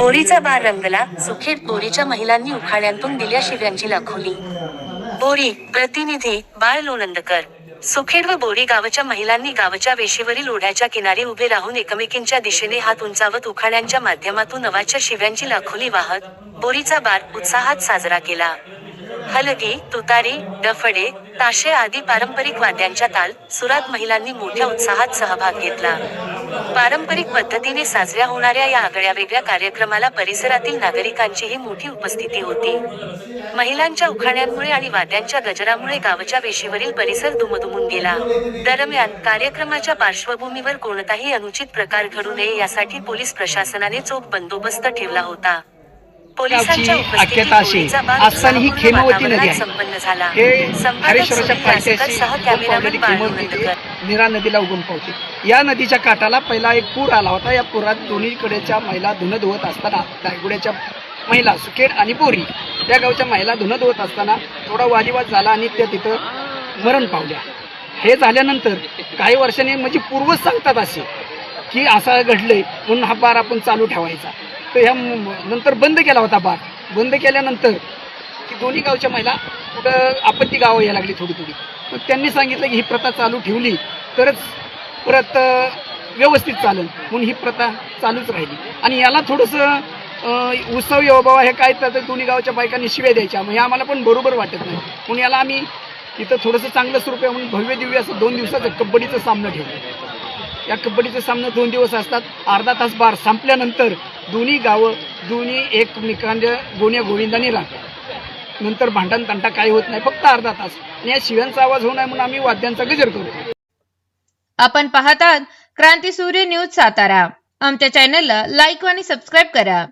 बोरीचा बार रंगला, सुखेत बोरीच्या महिलांनी उखाण्यांतून दिल्या शिव्यांची लाखोली। बोरी प्रतिनिधी बाळ लोणंदकर। सुखेड व बोरी गावच्या महिलांनी गावच्या वेशीवरील ओढ्याच्या किनारी उभे राहून एकमेकींच्या दिशेने हात उंचावत उखाण्यांच्या माध्यमातून नवाच्या शिव्यांची लाखोली वाहत बोरीचा बार उत्साहात साजरा केला। हलगी, तुतारी, डफडे, ताशे आदी पारंपरिक वाद्यांच्या ताल सुरात महिलांनी मोठ्या उत्साहात सहभाग घेतला। पारंपरिक पद्धतीने साजऱ्या होणाऱ्या या आगळ्यावेगळ्या कार्यक्रमाला परिसरातील नागरिकांचीही मोठी उपस्थिती होती। महिलांच्या उखाण्यांमुळे आणि वाद्यांच्या गजरामुळे गावच्या वेशीवरील परिसर दुमदुमून गेला। दरम्यान कार्यक्रमाच्या पार्श्वभूमीवर कोणताही अनुचित प्रकार घडू नये यासाठी पोलीस प्रशासनाने चोख बंदोबस्त ठेवला होता। पोलिसांच्या उपस्थितीत बोरीचा बार असतानाही खेमवती नदी आहे। संपन्न झाला। हे हरेश्वराच्या पायथ्याशी सह कॅमेरामन बाळ लोणंदकर। नीरा नदीला उगम पावते। या नदीच्या काठाला पहिला एक पूर आला होता। या पुरात दोन्हीकडेच्या महिला धुणं धुवत असताना दायगुड्याच्या महिला सुखेड आणि बोरी त्या गावच्या महिला धुणं धुवत असताना थोडा वादविवाद झाला आणि त्या तिथं मरण पावल्या। हे झाल्यानंतर काही वर्षांनी म्हणजे पूर्वच सांगतात असे की असं घडलंय म्हणून हा बार आपण चालू ठेवायचा। तर ह्या नंतर बंद केला होता बार। बंद केल्यानंतर की दोन्ही गावच्या महिला कुठं आपत्ती गावं यायला लागली थोडी थोडी। मग त्यांनी सांगितलं की ही प्रथा चालू ठेवली तरच परत व्यवस्थित चालेल म्हणून ही प्रथा चालूच राहिली। आणि याला थोडंसं उत्सव बाबा हे काय तर दोन्ही गावच्या बायकांनी शिव्या द्यायच्या, म्हणजे आम्हाला पण बरोबर वाटत नाही म्हणून याला आम्ही इथं थोडंसं चांगलं स्वरूप आहे म्हणून भव्य दिव्य असं 2 दिवसाचं कबड्डीचं सामनं ठेवलं। या कबड्डीचे सामने 2 दिवस असतात। अर्धा तास बार संपल्यानंतर दोन्ही गावं दोन्ही एकमेकांच्या गोण्या गोविंदाने राहतात। नंतर भांडण तंटा काही होत नाही, फक्त अर्धा तास। आणि या शिव्यांचा आवाज होऊ नये म्हणून आम्ही वाद्यांचा गजर करतो। आपण पाहतात क्रांती सूर्य न्यूज सातारा। आमच्या चॅनलला लाईक आणि सबस्क्राईब करा।